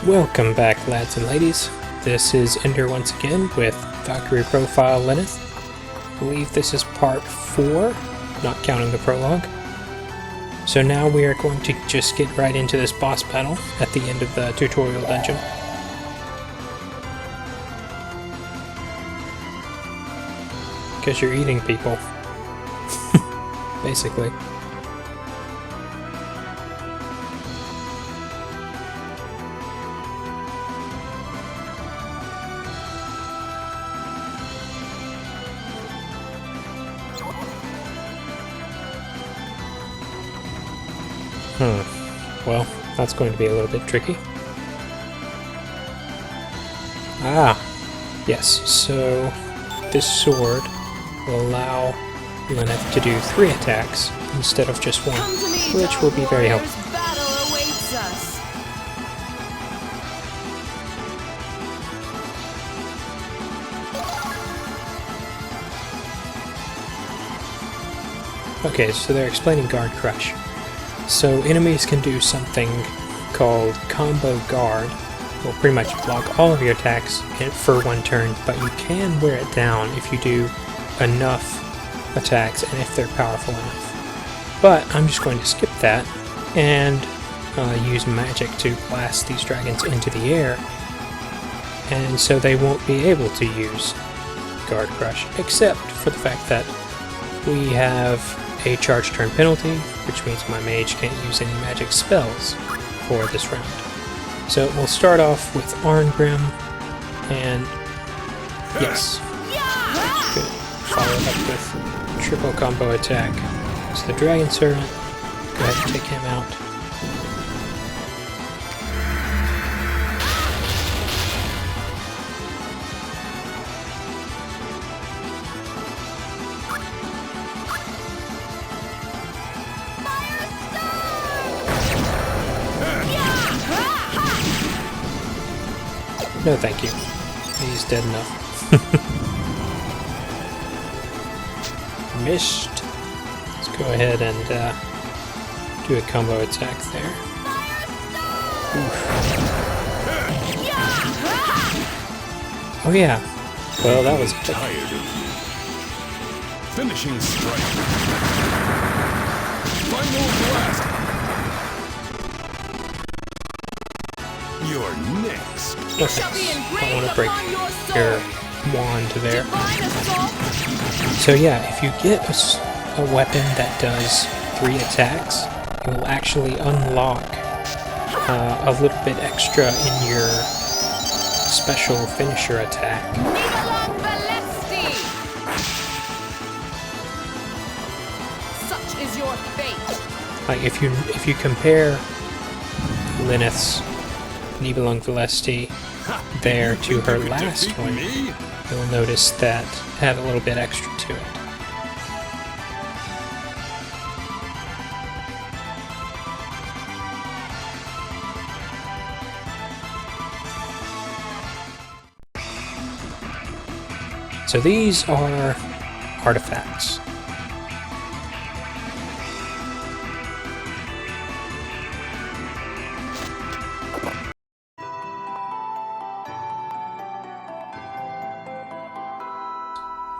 Welcome back, lads and ladies. This is Ender once again with Valkyrie Profile Lenneth. I believe this is part 4, not counting the prologue. So now we are going to just get right into this boss battle at the end of the tutorial dungeon. Because you're eating people. Basically. Well, that's going to be a little bit tricky. Ah, yes, so this sword will allow Lenneth to do 3 attacks instead of just 1, which will be very helpful. Okay, so they're explaining Guard Crush. So enemies can do something called Combo Guard. Will pretty much block all of your attacks for 1 turn, but you can wear it down if you do enough attacks and if they're powerful enough. But I'm just going to skip that and use magic to blast these dragons into the air, and so they won't be able to use Guard Crush, except for the fact that we have a charge turn penalty, which means my mage can't use any magic spells for this round. So we'll start off with Arngrim, and yes, good. Followed up with triple combo attack. So the Dragon Servant, go ahead and take him out. No thank you. He's dead enough. Missed. Let's go ahead and do a combo attack there. Oof. Oh yeah. Well, that was tired of you. Finishing strike. Final blast. You're next. Okay. I want to break your wand there. So yeah, if you get a weapon that does 3 attacks, it will actually unlock a little bit extra in your special finisher attack. Such is your fate. Like if you compare Lenneth's Nibelung Valesti there to her last one, you'll notice that it had a little bit extra to it. So these are artifacts.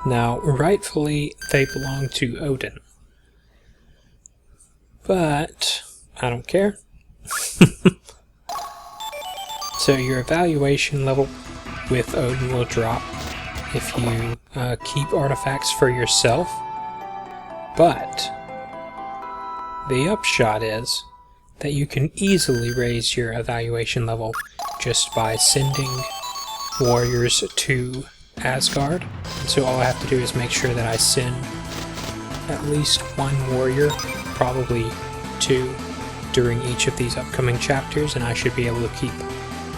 Now, rightfully, they belong to Odin. But I don't care. So your evaluation level with Odin will drop if you keep artifacts for yourself. But the upshot is that you can easily raise your evaluation level just by sending warriors to Asgard. And so all I have to do is make sure that I send at least 1 warrior, probably 2, during each of these upcoming chapters, and I should be able to keep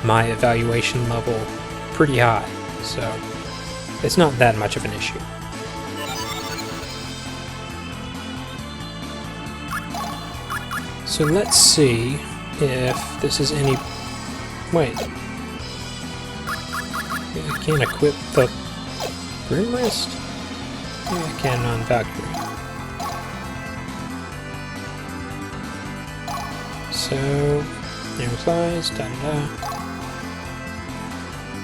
my evaluation level pretty high. So it's not that much of an issue. So let's see if this is any... Wait. I can't equip the Grim Wrist? Yeah, I can on Valkyrie. So, name size, da da da.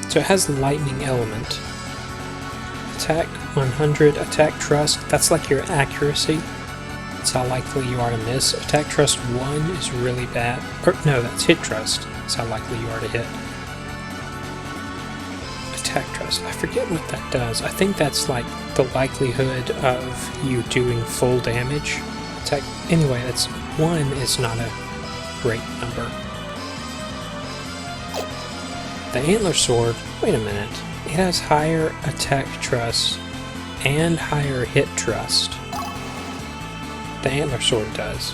So it has lightning element. Attack 100, attack trust, that's like your accuracy. That's how likely you are to miss. Attack trust 1 is really bad. Or no, that's hit trust. That's how likely you are to hit. Attack trust, I forget what that does. I think that's like the likelihood of you doing full damage. Attack, anyway, that's 1 is not a great number. The antler sword, wait a minute. It has higher attack trust and higher hit trust. The antler sword does.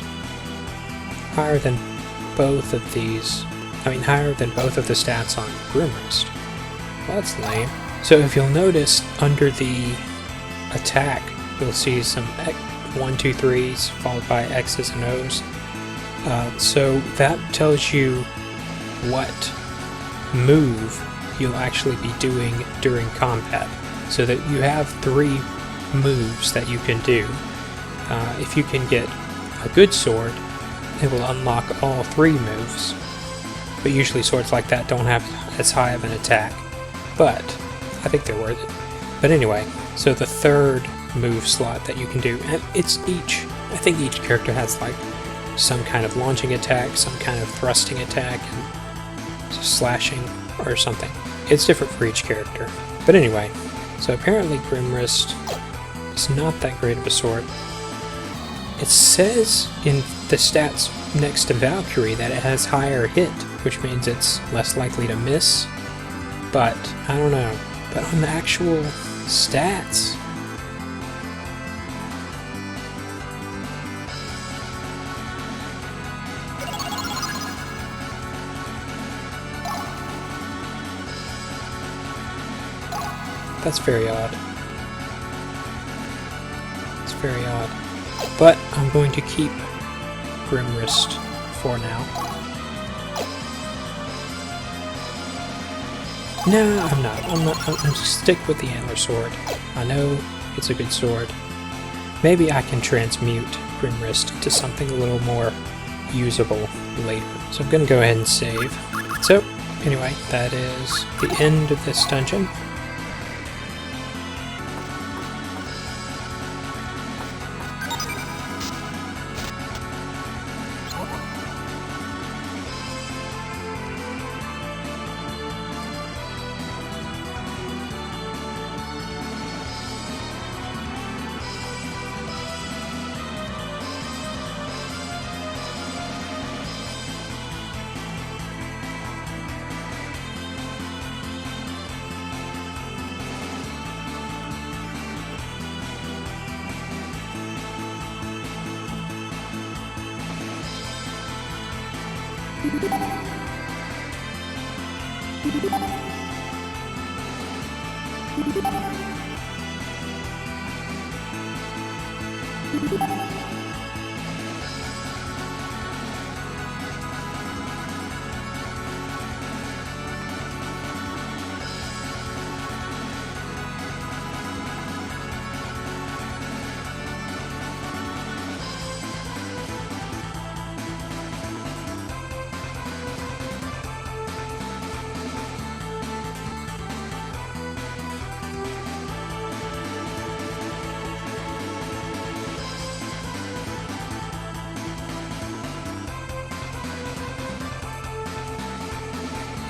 Higher than both of these. I mean, higher than both of the stats on Grimrest. Well, that's lame. So if you'll notice, under the attack, you'll see some 1, 2, 3s followed by X's and O's. So that tells you what move you'll actually be doing during combat, so that you have 3 moves that you can do. If you can get a good sword, it will unlock all 3 moves, but usually swords like that don't have as high of an attack, but I think they're worth it. But anyway, so the 3rd move slot that you can do, and I think each character has like some kind of launching attack, some kind of thrusting attack, and slashing or something. It's different for each character. But anyway, so apparently Grimrest is not that great of a sword. It says in the stats next to Valkyrie that it has higher hit, which means it's less likely to miss. But, I don't know. But on the actual stats, that's very odd. It's very odd. But I'm going to keep Grimrest for now. No, I'm not. I'm gonna stick with the antler sword. I know it's a good sword. Maybe I can transmute Grimrest into something a little more usable later. So I'm gonna go ahead and save. So, anyway, that is the end of this dungeon.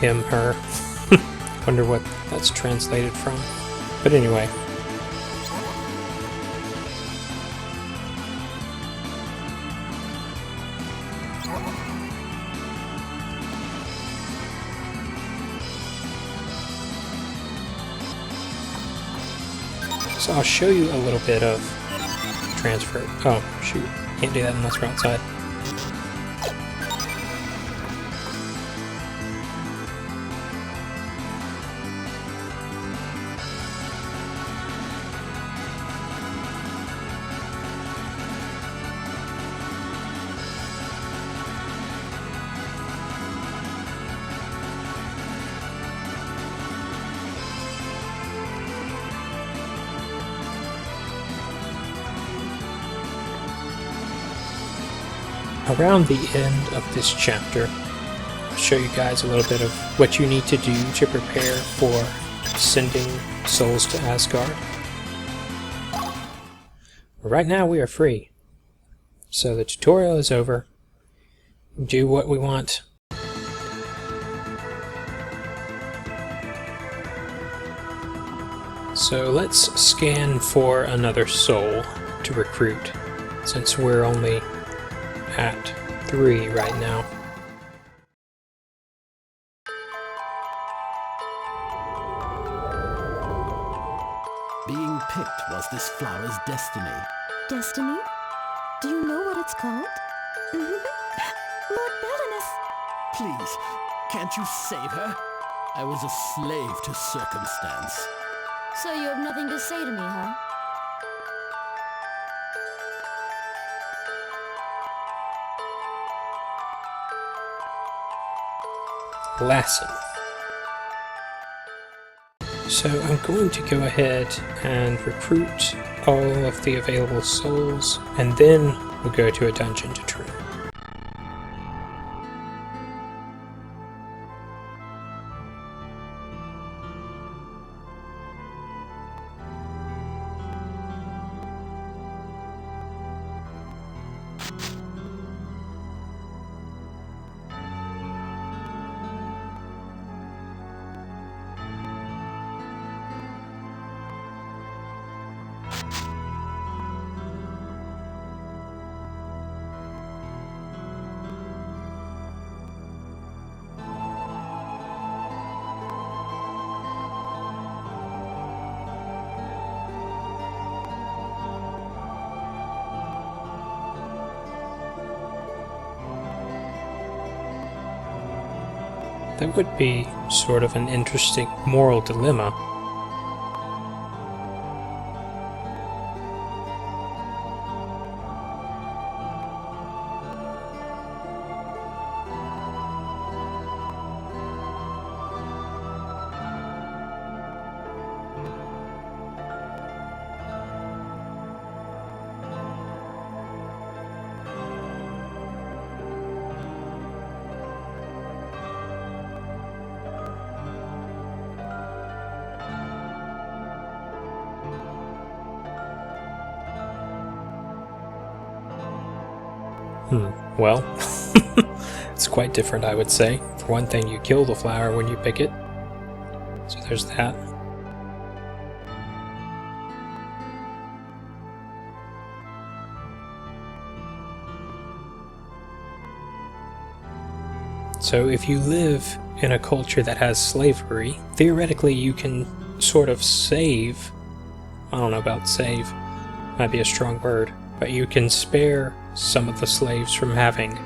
Him, her. Wonder what that's translated from. But anyway. So I'll show you a little bit of transfer. Oh, shoot. Can't do that unless we're outside. Around the end of this chapter, I'll show show you guys a little bit of what you need to do to prepare for sending souls to Asgard. Right now we are free, so the tutorial is over. Do what we want. So let's scan for another soul to recruit, since we're only at 3 right now. Being picked was this flower's destiny. Destiny? Do you know what it's called? Lord Lenneth! Please, can't you save her? I was a slave to circumstance. So you have nothing to say to me, huh? Lesson. So I'm going to go ahead and recruit all of the available souls, and then we'll go to a dungeon to train. That would be sort of an interesting moral dilemma. Well, it's quite different, I would say. For one thing, you kill the flower when you pick it. So there's that. So if you live in a culture that has slavery, theoretically you can sort of save, I don't know about save, might be a strong word, but you can spare some of the slaves from having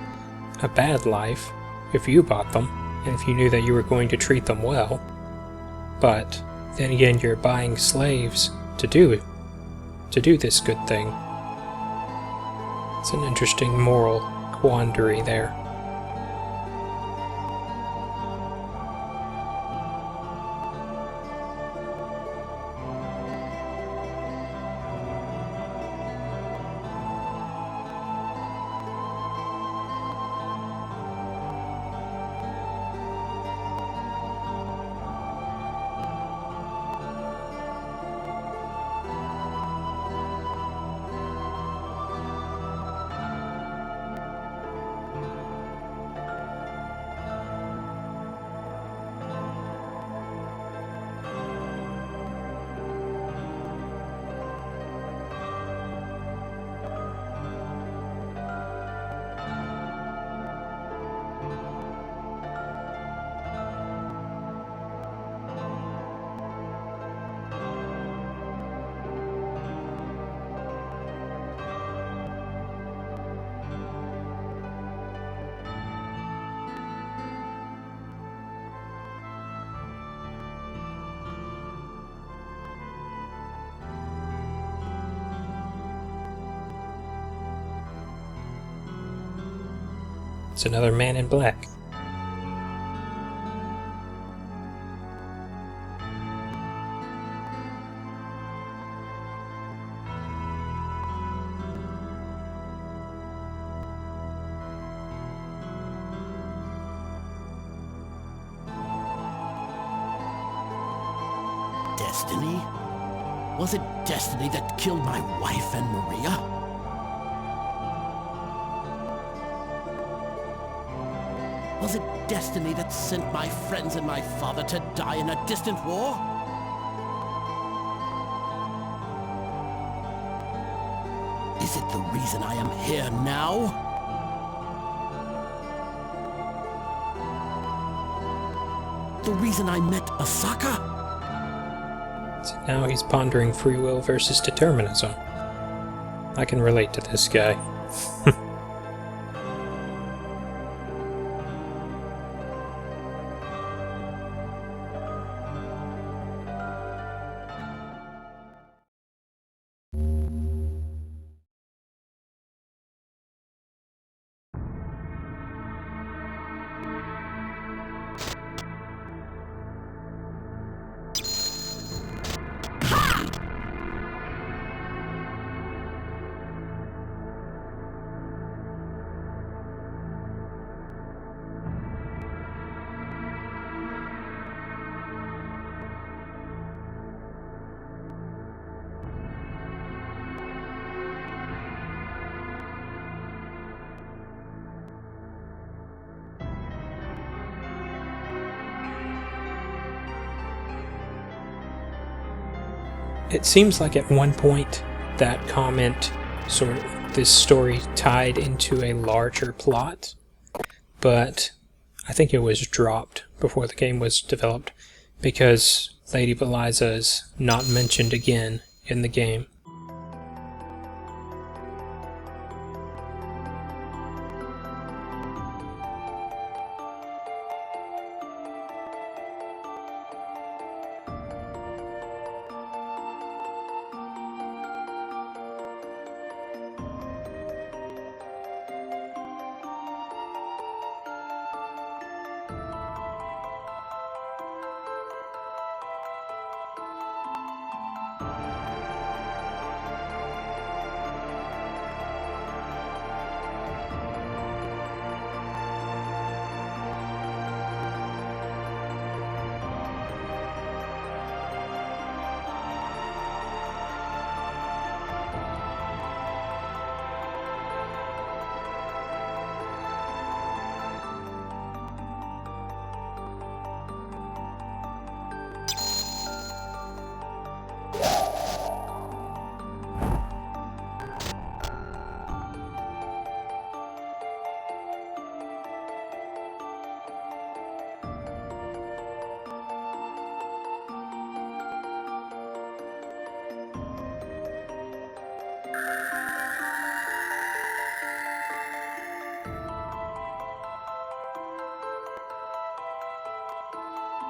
a bad life if you bought them, and if you knew that you were going to treat them well. But then again, you're buying slaves to do this good thing. It's an interesting moral quandary there. It's another man in black. destiny? Was it destiny that killed my wife and Maria? Was it destiny that sent my friends and my father to die in a distant war? Is it the reason I am here now? The reason I met Asaka? So now he's pondering free will versus determinism. I can relate to this guy. It seems like at one point that comment, sort of this story tied into a larger plot, but I think it was dropped before the game was developed because Lady Beliza is not mentioned again in the game.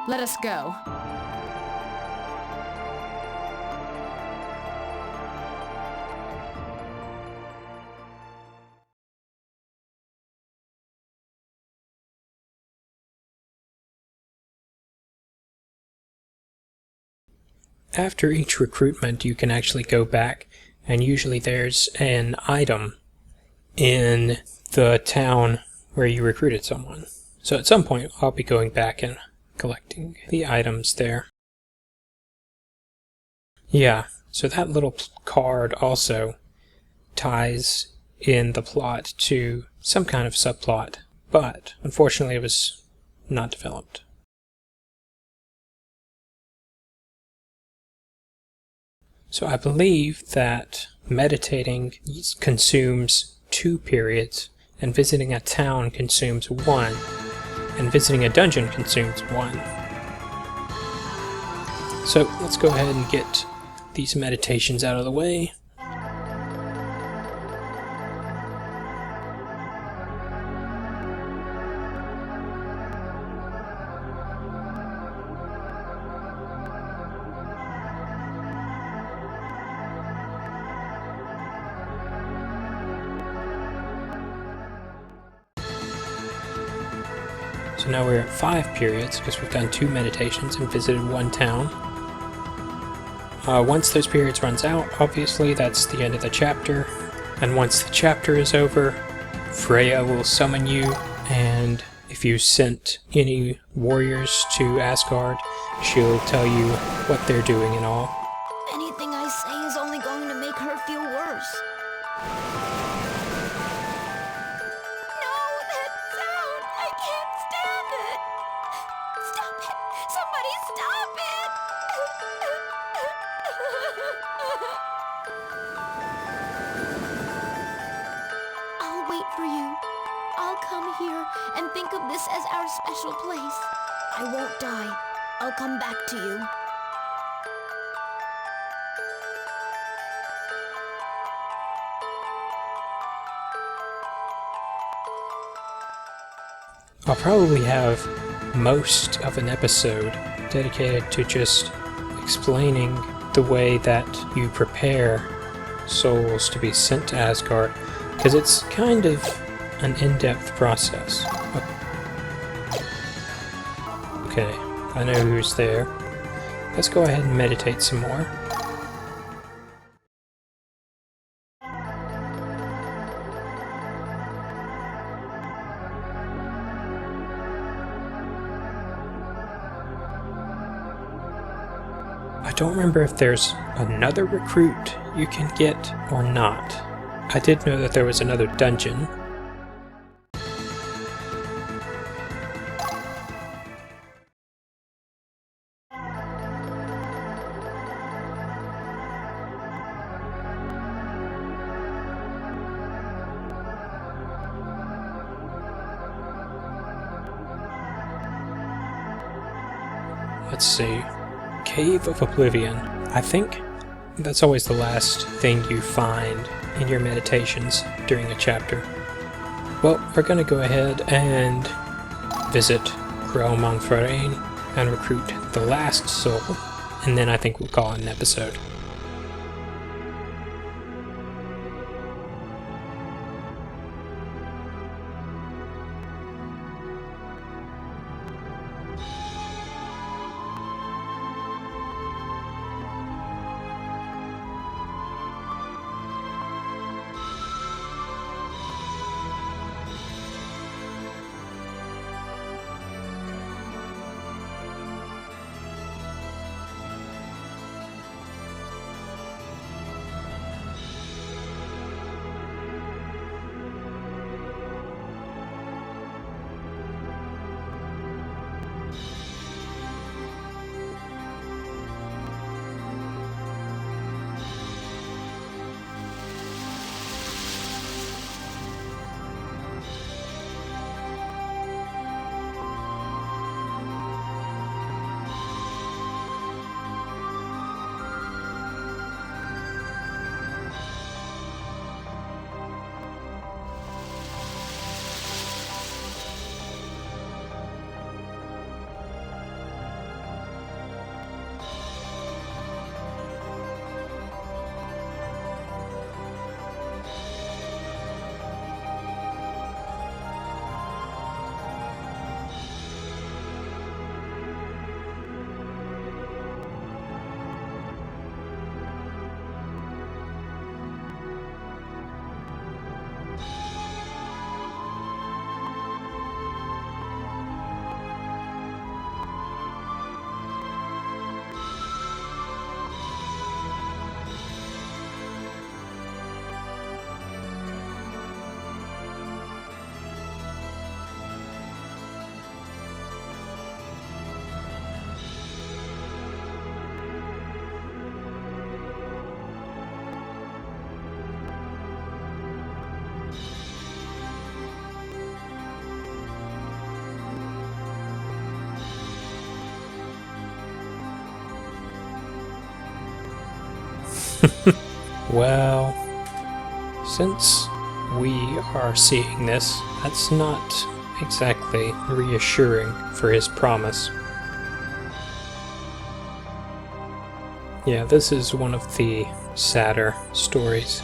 Let us go. After each recruitment, you can actually go back, and usually there's an item in the town where you recruited someone. So at some point, I'll be going back and collecting the items there. Yeah, so that little card also ties in the plot to some kind of subplot, but unfortunately it was not developed. So I believe that meditating consumes 2 periods, and visiting a town consumes 1. And visiting a dungeon consumes 1. So let's go ahead and get these meditations out of the way. So now we're at 5 periods because we've done 2 meditations and visited 1 town. Once those periods runs out, obviously that's the end of the chapter. And once the chapter is over, Freya will summon you, and if you sent any warriors to Asgard, she'll tell you what they're doing and all. Anything I say is only going to make her feel worse. No, that sound! I can't stand it! Stop it! Somebody stop it! I'll wait for you. I'll come here and think of this as our special place. I won't die. I'll come back to you. I'll probably have most of an episode dedicated to just explaining the way that you prepare souls to be sent to Asgard, because it's kind of an in-depth process. Okay, I know who's there. Let's go ahead and meditate some more. I don't remember if there's another recruit you can get or not. I did know that there was another dungeon. Let's see. Cave of Oblivion. I think that's always the last thing you find in your meditations during a chapter. Well, we're going to go ahead and visit Realm on Freya and recruit the last soul, and then I think we'll call it an episode. Well, since we are seeing this, that's not exactly reassuring for his promise. Yeah, this is one of the sadder stories.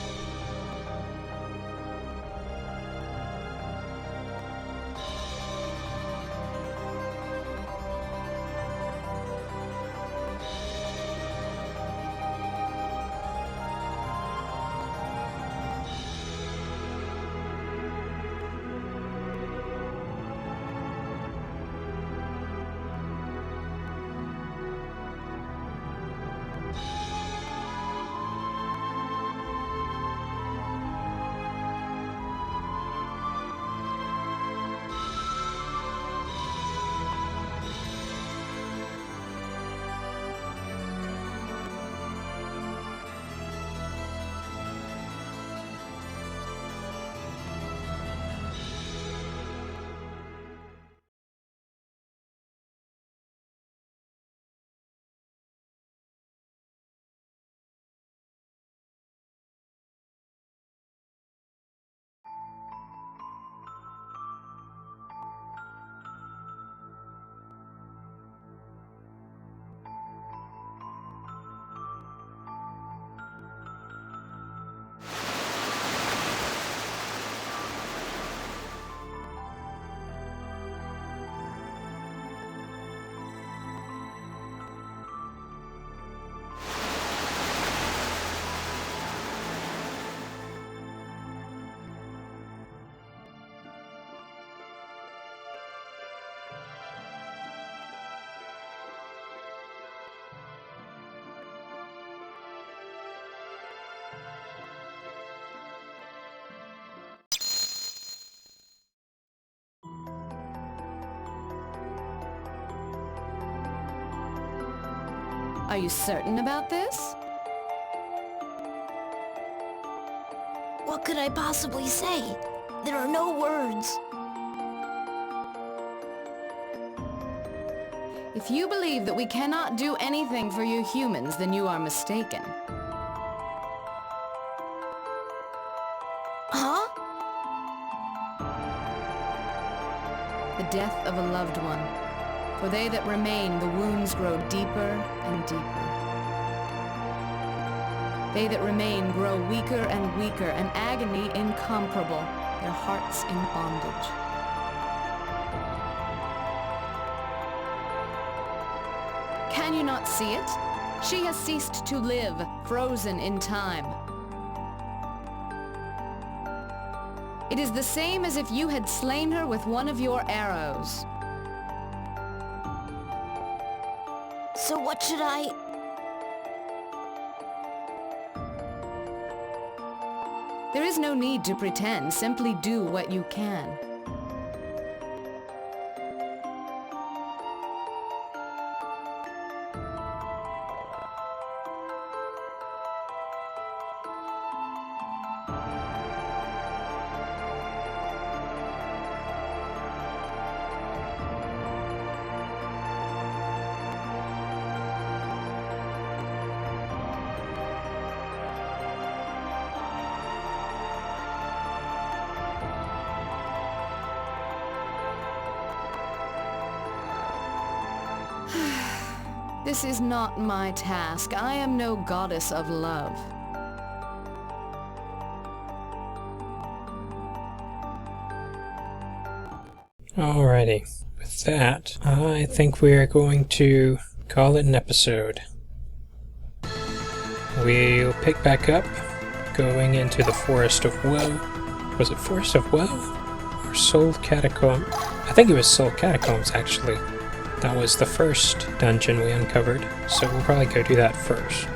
Are you certain about this? What could I possibly say? There are no words. If you believe that we cannot do anything for you humans, then you are mistaken. Huh? The death of a loved one. For they that remain, the wounds grow deeper and deeper. They that remain grow weaker and weaker, an agony incomparable, their hearts in bondage. Can you not see it? She has ceased to live, frozen in time. It is the same as if you had slain her with one of your arrows. So what should I... There is no need to pretend, simply do what you can. This is not my task. I am no goddess of love. Alrighty, with that, I think we are going to call it an episode. We'll pick back up, going into the Forest of Woe. Was it Forest of Woe? Or Soul Catacomb? I think it was Soul Catacombs, actually. That was the first dungeon we uncovered, so we'll probably go do that first.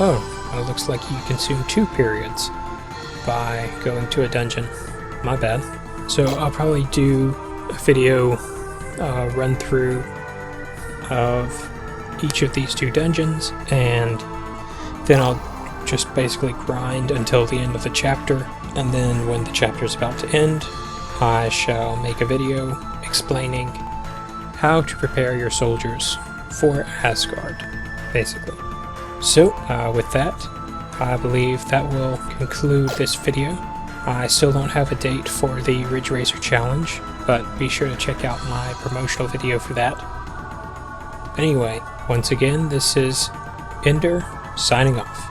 Oh, well, it looks like you consume 2 periods by going to a dungeon. My bad. So I'll probably do a video run through of each of these 2 dungeons, and then I'll just basically grind until the end of the chapter, and then when the chapter is about to end, I shall make a video explaining how to prepare your soldiers for Asgard, basically. So, with that, I believe that will conclude this video. I still don't have a date for the Ridge Racer Challenge, but be sure to check out my promotional video for that. Anyway, once again, this is Ender, signing off.